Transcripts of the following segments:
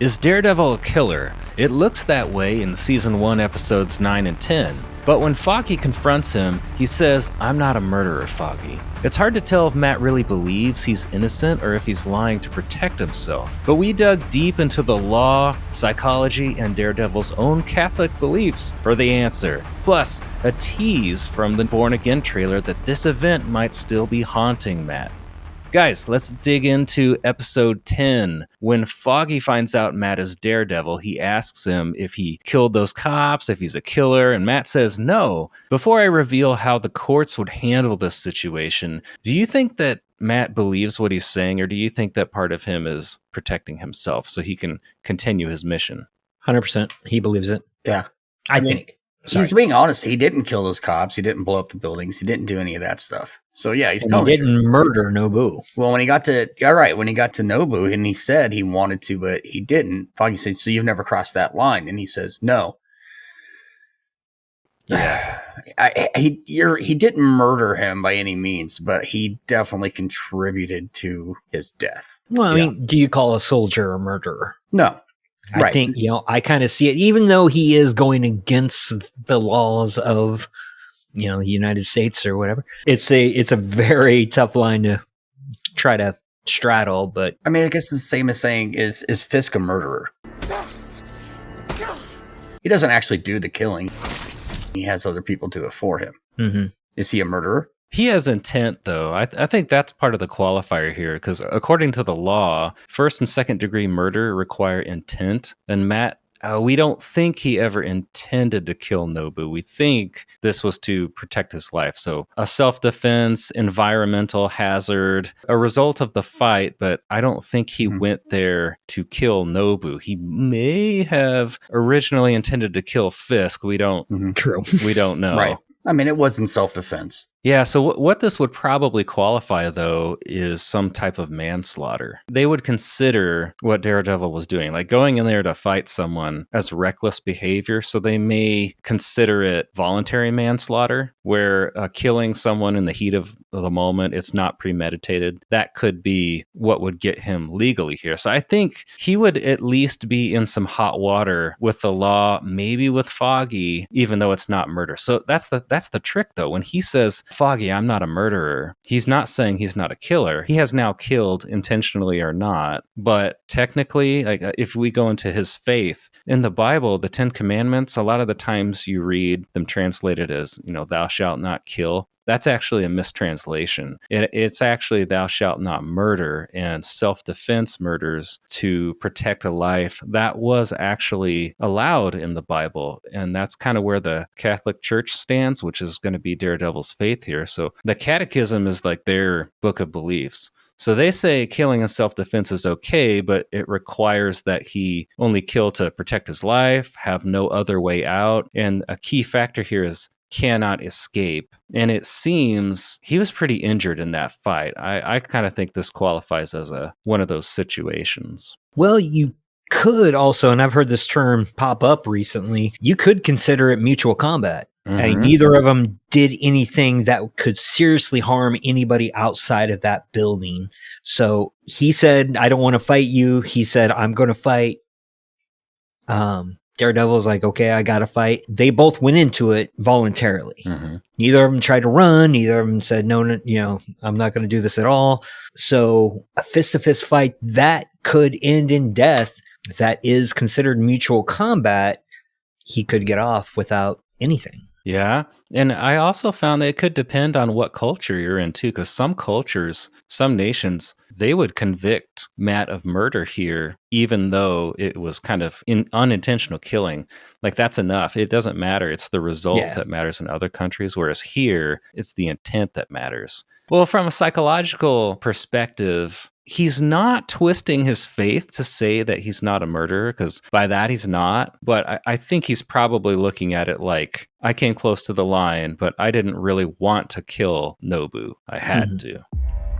Is Daredevil a killer? It looks that way in Season 1, Episodes 9 and 10. But when Foggy confronts him, he says, "I'm not a murderer, Foggy." It's hard to tell if Matt really believes he's innocent or if he's lying to protect himself. But we dug deep into the law, psychology, and Daredevil's own Catholic beliefs for the answer. Plus, a tease from the Born Again trailer that this event might still be haunting Matt. Guys, let's dig into episode 10. When Foggy finds out Matt is Daredevil, he asks him if he killed those cops, if he's a killer, and Matt says no. Before I reveal how the courts would handle this situation, do you think that Matt believes what he's saying, or do you think that part of him is protecting himself so he can continue his mission? 100%. He believes it. Yeah. I think. He's being honest. He didn't kill those cops. He didn't blow up the buildings. He didn't do any of that stuff. So yeah, he's telling the truth. He didn't murder Nobu. Well, when he got to Nobu and he said he wanted to, but he didn't, Foggy said, "So you've never crossed that line?" And he says, "No." Yeah. He didn't murder him by any means, but he definitely contributed to his death. Well, I mean, do you call a soldier a murderer? No. I think, I kind of see it, even though he is going against the laws of, the United States or whatever. It's a very tough line to try to straddle, but I mean, I guess it's the same as saying, is Fisk a murderer? He doesn't actually do the killing. He has other people do it for him. Mm-hmm. Is he a murderer? He has intent, though. I think that's part of the qualifier here, because according to the law, first and second degree murder require intent. And Matt, we don't think he ever intended to kill Nobu. We think this was to protect his life. So a self-defense, environmental hazard, a result of the fight, but I don't think he went there to kill Nobu. He may have originally intended to kill Fisk. We don't. True. We don't know. Right. I mean, it was in self-defense. Yeah, so what this would probably qualify, though, is some type of manslaughter. They would consider what Daredevil was doing, like going in there to fight someone, as reckless behavior. So they may consider it voluntary manslaughter, where killing someone in the heat of the moment, it's not premeditated. That could be what would get him legally here. So I think he would at least be in some hot water with the law, maybe with Foggy, even though it's not murder. So that's the trick, though. When he says, "Foggy, I'm not a murderer," he's not saying he's not a killer. He has now killed, intentionally or not. But technically, like if we go into his faith, in the Bible, the 10 Commandments, a lot of the times you read them translated as, thou shalt not kill. That's actually a mistranslation. It's actually thou shalt not murder, and self-defense murders to protect a life. That was actually allowed in the Bible, and that's kind of where the Catholic Church stands, which is going to be Daredevil's faith here. So the Catechism is like their book of beliefs. So they say killing in self-defense is okay, but it requires that he only kill to protect his life, have no other way out. And a key factor here is cannot escape. And it seems he was pretty injured in that fight. I kind of think this qualifies as one of those situations. Well, you could also, and I've heard this term pop up recently, you could consider it mutual combat. Mm-hmm. I mean, neither of them did anything that could seriously harm anybody outside of that building. So he said, "I don't want to fight you." He said, "I'm going to fight." Daredevil's like, "Okay, I got to fight." They both went into it voluntarily. Mm-hmm. Neither of them tried to run. Neither of them said, no, I'm not going to do this at all. So a fist-to-fist fight that could end in death, that is considered mutual combat, he could get off without anything. Yeah. And I also found that it could depend on what culture you're in, too, because some cultures, some nations, they would convict Matt of murder here, even though it was kind of unintentional killing. Like, that's enough. It doesn't matter. It's the result that matters in other countries, whereas here, it's the intent that matters. Well, from a psychological perspective, he's not twisting his faith to say that he's not a murderer, because by that he's not. But I think he's probably looking at it like, I came close to the line, but I didn't really want to kill Nobu. I had to.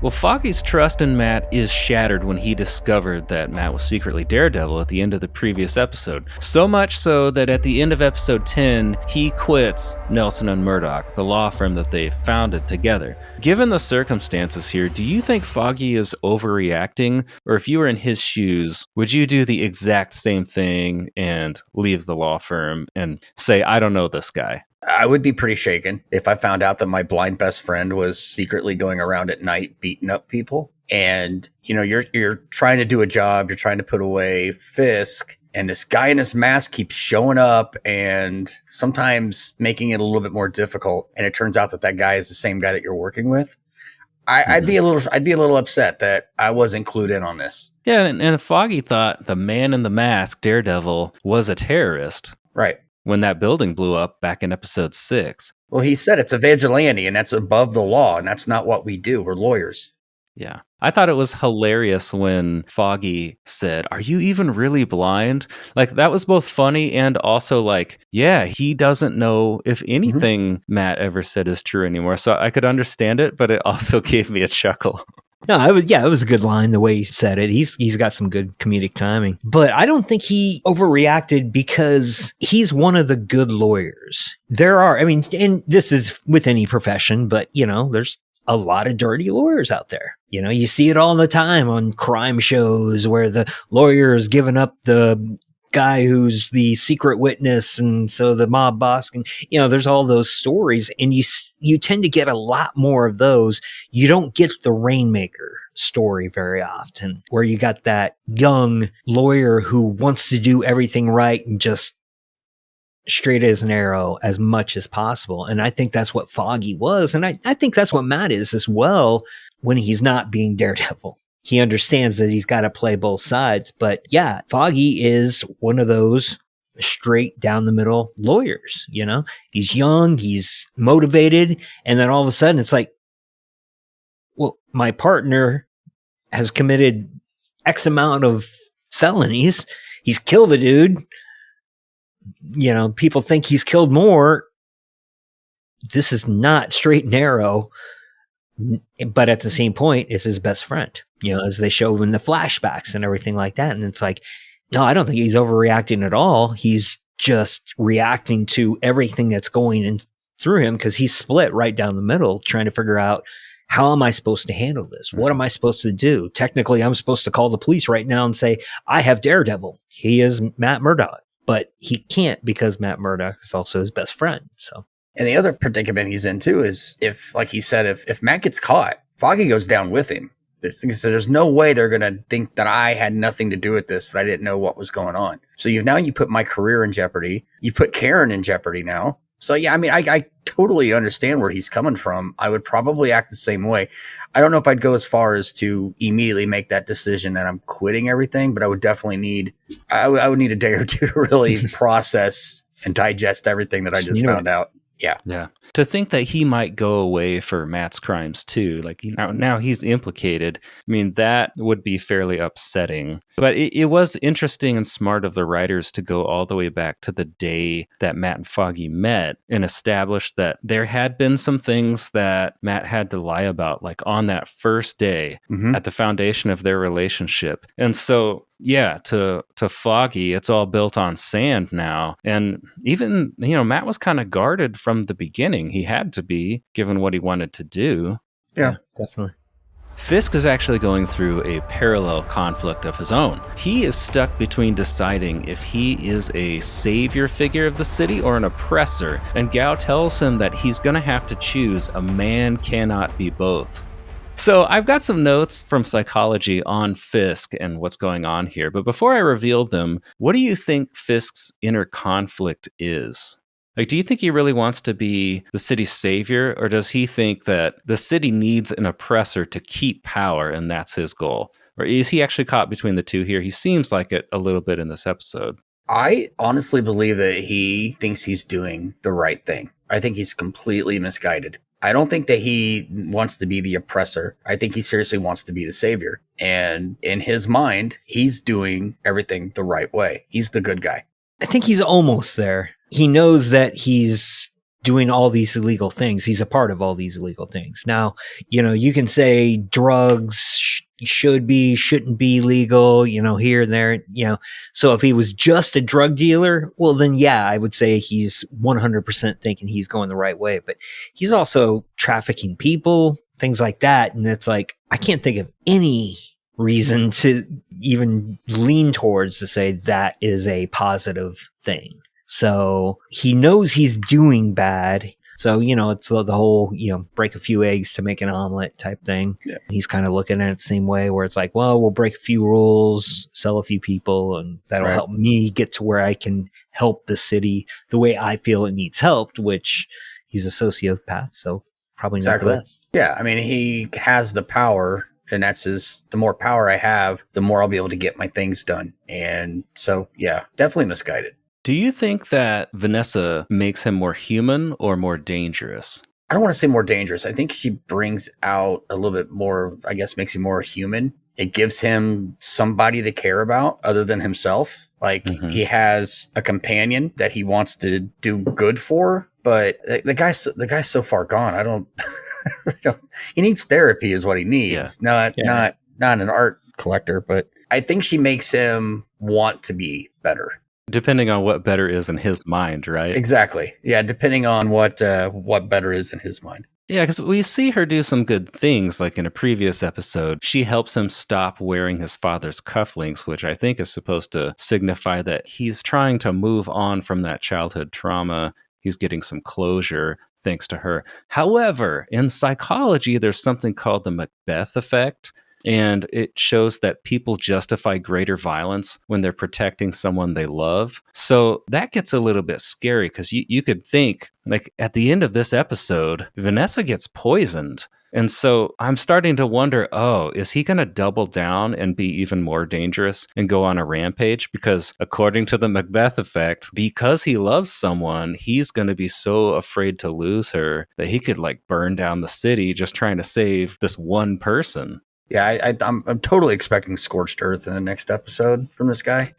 Well, Foggy's trust in Matt is shattered when he discovered that Matt was secretly Daredevil at the end of the previous episode. So much so that at the end of episode 10, he quits Nelson and Murdoch, the law firm that they founded together. Given the circumstances here, do you think Foggy is overreacting? Or if you were in his shoes, would you do the exact same thing and leave the law firm and say, I don't know this guy? I would be pretty shaken if I found out that my blind best friend was secretly going around at night beating up people. And, you know, you're trying to do a job, you're trying to put away Fisk, and this guy in his mask keeps showing up and sometimes making it a little bit more difficult. And it turns out that guy is the same guy that you're working with. I'd be a little upset that I wasn't clued in on this. Yeah, and Foggy thought the man in the mask, Daredevil, was a terrorist. Right. When that building blew up back in episode 6. Well, he said it's a vigilante and that's above the law, and that's not what we do. We're lawyers. Yeah. I thought it was hilarious when Foggy said, "Are you even really blind?" Like, that was both funny and also like, yeah, he doesn't know if anything Matt ever said is true anymore. So I could understand it, but it also gave me a chuckle. No, it was a good line the way he said it. He's got some good comedic timing. But I don't think he overreacted because he's one of the good lawyers. There are, I mean, and this is with any profession, but, you know, there's a lot of dirty lawyers out there. You know, you see it all the time on crime shows where the lawyer is giving up the guy who's the secret witness, and so the mob boss can, you know, there's all those stories, and you tend to get a lot more of those. You don't get the Rainmaker story very often, where you got that young lawyer who wants to do everything right and just straight as an arrow as much as possible. And I think that's what Foggy was, and I think that's what Matt is as well when he's not being Daredevil. He understands that he's got to play both sides. But yeah, Foggy is one of those straight down the middle lawyers. You know, he's young, he's motivated. And then all of a sudden it's like, well, my partner has committed X amount of felonies. He's killed a dude. You know, people think he's killed more. This is not straight and narrow. But at the same point, it's his best friend, you know, as they show him in the flashbacks and everything like that. And it's like, no, I don't think he's overreacting at all. He's just reacting to everything that's going in through him because he's split right down the middle, trying to figure out, how am I supposed to handle this? What am I supposed to do? Technically, I'm supposed to call the police right now and say, I have Daredevil. He is Matt Murdock. But he can't because Matt Murdock is also his best friend. So. And the other predicament he's in too is if, like he said, if Matt gets caught, Foggy goes down with him. So there's no way they're going to think that I had nothing to do with this, that I didn't know what was going on. So you put my career in jeopardy. You put Karen in jeopardy now. So yeah, I mean, I totally understand where he's coming from. I would probably act the same way. I don't know if I'd go as far as to immediately make that decision that I'm quitting everything, but I would definitely need a day or two to really process and digest everything that I just found out. Yeah. Yeah. To think that he might go away for Matt's crimes too, like now he's implicated. I mean, that would be fairly upsetting. But it was interesting and smart of the writers to go all the way back to the day that Matt and Foggy met and establish that there had been some things that Matt had to lie about, like on that first day at the foundation of their relationship. And so yeah, to Foggy, it's all built on sand now. And even, you know, Matt was kind of guarded from the beginning. He had to be, given what he wanted to do. Yeah, definitely. Fisk is actually going through a parallel conflict of his own. He is stuck between deciding if he is a savior figure of the city or an oppressor. And Gao tells him that he's going to have to choose. A man cannot be both. So I've got some notes from psychology on Fisk and what's going on here. But before I reveal them, what do you think Fisk's inner conflict is? Like, do you think he really wants to be the city's savior, or does he think that the city needs an oppressor to keep power and that's his goal? Or is he actually caught between the two here? He seems like it a little bit in this episode. I honestly believe that he thinks he's doing the right thing. I think he's completely misguided. I don't think that he wants to be the oppressor. I think he seriously wants to be the savior. And in his mind, he's doing everything the right way. He's the good guy. I think he's almost there. He knows that he's doing all these illegal things. He's a part of all these illegal things. Now, you can say drugs should be, shouldn't be legal, here and there, So if he was just a drug dealer, well, then yeah, I would say he's 100% thinking he's going the right way. But he's also trafficking people, things like that. And it's like, I can't think of any reason to even lean towards to say that is a positive thing. So he knows he's doing bad. So, it's the whole, break a few eggs to make an omelet type thing. Yeah. He's kind of looking at it the same way where it's like, well, we'll break a few rules, sell a few people, and that'll help me get to where I can help the city the way I feel it needs help, which he's a sociopath. So probably not the best. Yeah. I mean, he has the power. And that's the more power I have, the more I'll be able to get my things done. And so, yeah, definitely misguided. Do you think that Vanessa makes him more human or more dangerous? I don't want to say more dangerous. I think she brings out a little bit more, I guess, makes him more human. It gives him somebody to care about other than himself. Like he has a companion that he wants to do good for. But the guy's so far gone. I don't. He needs therapy, is what he needs. Not an art collector. But I think she makes him want to be better. Depending on what better is in his mind, right? Exactly. Yeah, depending on what better is in his mind. Yeah, because we see her do some good things, like in a previous episode. She helps him stop wearing his father's cufflinks, which I think is supposed to signify that he's trying to move on from that childhood trauma. He's getting some closure thanks to her. However, in psychology, there's something called the Macbeth effect. And it shows that people justify greater violence when they're protecting someone they love. So that gets a little bit scary because you could think, like, at the end of this episode, Vanessa gets poisoned. And so I'm starting to wonder, is he going to double down and be even more dangerous and go on a rampage? Because according to the Macbeth effect, because he loves someone, he's going to be so afraid to lose her that he could burn down the city just trying to save this one person. Yeah, I'm totally expecting scorched earth in the next episode from this guy.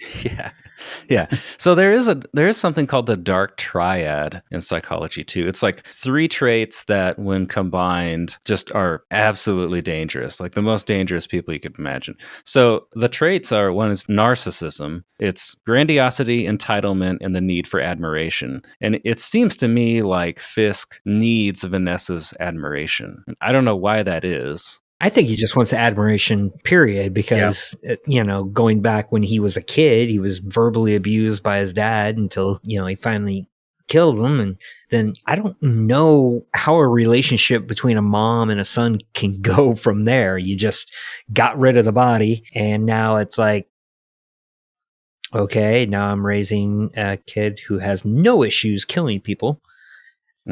Yeah. So there is something called the dark triad in psychology too. It's like 3 traits that when combined just are absolutely dangerous, like the most dangerous people you could imagine. So the traits are, one is narcissism. It's grandiosity, entitlement, and the need for admiration. And it seems to me like Fisk needs Vanessa's admiration. I don't know why that is. I think he just wants admiration, period, because, going back when he was a kid, he was verbally abused by his dad until, he finally killed him. And then I don't know how a relationship between a mom and a son can go from there. You just got rid of the body. And now it's like, okay, now I'm raising a kid who has no issues killing people.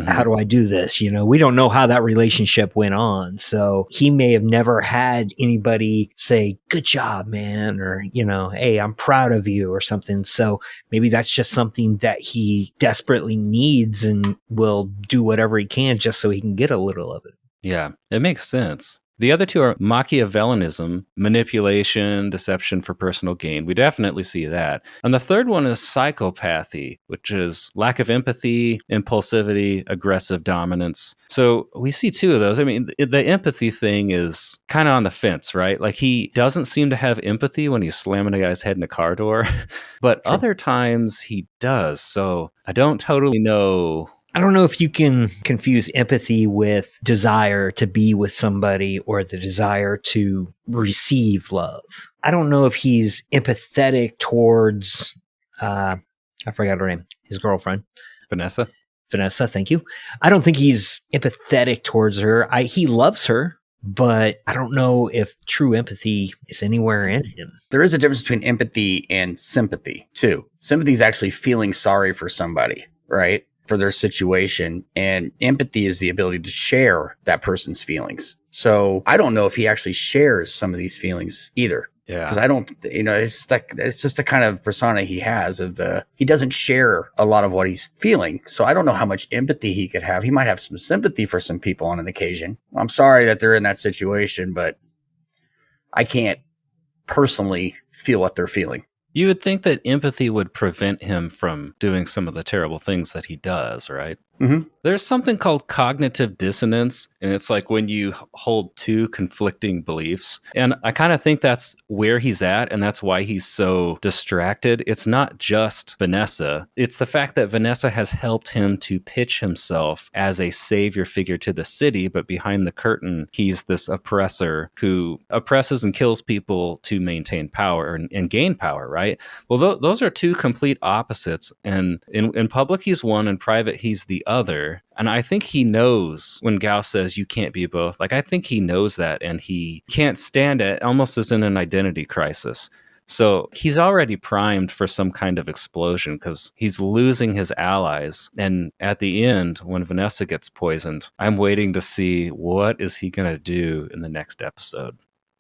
How do I do this? We don't know how that relationship went on. So he may have never had anybody say, good job, man, or, hey, I'm proud of you or something. So maybe that's just something that he desperately needs and will do whatever he can just so he can get a little of it. Yeah, it makes sense. The other 2 are Machiavellianism, manipulation, deception for personal gain. We definitely see that. And the third one is psychopathy, which is lack of empathy, impulsivity, aggressive dominance. So we see 2 of those. I mean, the empathy thing is kind of on the fence, right? Like he doesn't seem to have empathy when he's slamming a guy's head in a car door, but other times he does. So I don't totally know. I don't know if you can confuse empathy with desire to be with somebody or the desire to receive love. I don't know if he's empathetic towards, I forgot her name, his girlfriend. Vanessa, thank you. I don't think he's empathetic towards her. He loves her, but I don't know if true empathy is anywhere in him. There is a difference between empathy and sympathy, too. Sympathy is actually feeling sorry for somebody, right? For their situation, and empathy is the ability to share that person's feelings. So I don't know if he actually shares some of these feelings either. Yeah. Because I don't, it's just the kind of persona he has he doesn't share a lot of what he's feeling. So I don't know how much empathy he could have. He might have some sympathy for some people on an occasion. I'm sorry that they're in that situation, but I can't personally feel what they're feeling. You would think that empathy would prevent him from doing some of the terrible things that he does, right? Mm-hmm. There's something called cognitive dissonance, and it's like when you hold two conflicting beliefs. And I kind of think that's where he's at, and that's why he's so distracted. It's not just Vanessa, it's the fact that Vanessa has helped him to pitch himself as a savior figure to the city, but behind the curtain, he's this oppressor who oppresses and kills people to maintain power and gain power, right? Well, those are two complete opposites. And in public, he's one, in private, he's the other. And I think he knows when Gao says you can't be both. Like, I think he knows that, and he can't stand it, almost as in an identity crisis. So he's already primed for some kind of explosion because he's losing his allies. And at the end, when Vanessa gets poisoned, I'm waiting to see what is he going to do in the next episode.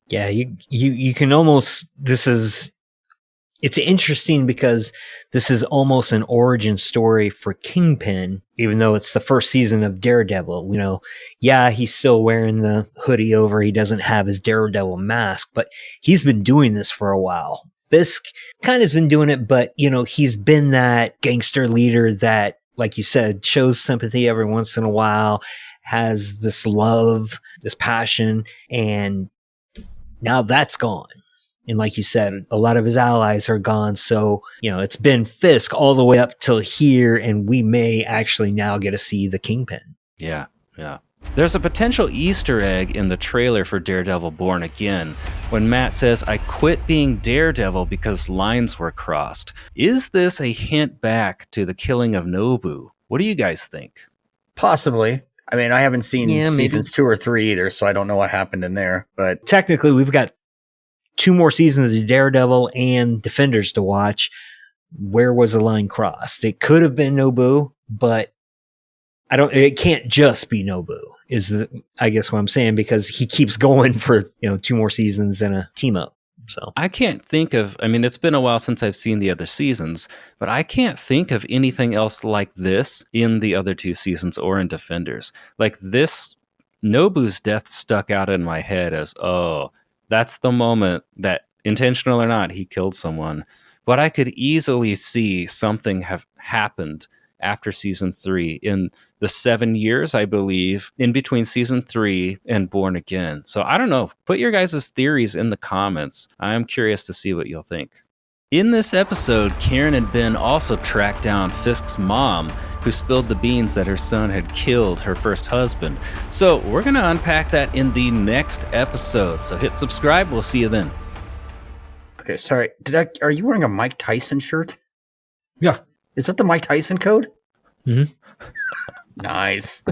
Yeah, you can almost, it's interesting because this is almost an origin story for Kingpin, even though it's the first season of Daredevil. You know, yeah, he's still wearing the hoodie over. He doesn't have his Daredevil mask, but he's been doing this for a while. Fisk kind of been doing it, but, you know, he's been that gangster leader that, like you said, shows sympathy every once in a while, has this love, this passion, and now that's gone. And like you said, a lot of his allies are gone. So, you know, it's been Fisk all the way up till here, and we may actually now get to see the Kingpin. Yeah. There's a potential Easter egg in the trailer for Daredevil Born Again when Matt says, "I quit being Daredevil because lines were crossed." Is this a hint back to the killing of Nobu? What do you guys think? Possibly. I mean, I haven't seen seasons 2 or 3 either, so I don't know what happened in there. But technically, we've got 2 more seasons of Daredevil and Defenders to watch. Where was the line crossed? It could have been Nobu, but it can't just be Nobu, I guess what I'm saying, because he keeps going for, 2 more seasons and a team up. So I can't think of, I mean, it's been a while since I've seen the other seasons, but I can't think of anything else like this in the other 2 seasons or in Defenders. Like this, Nobu's death stuck out in my head as, oh, that's the moment that, intentional or not, he killed someone. But I could easily see something have happened after season 3 in the 7 years, I believe, in between season 3 and Born Again. So I don't know. Put your guys' theories in the comments. I'm curious to see what you'll think. In this episode, Karen and Ben also tracked down Fisk's mom, who spilled the beans that her son had killed her first husband. So we're going to unpack that in the next episode. So hit subscribe. We'll see you then. Okay, sorry. Are you wearing a Mike Tyson shirt? Yeah. Is that the Mike Tyson code? Mm-hmm. Nice.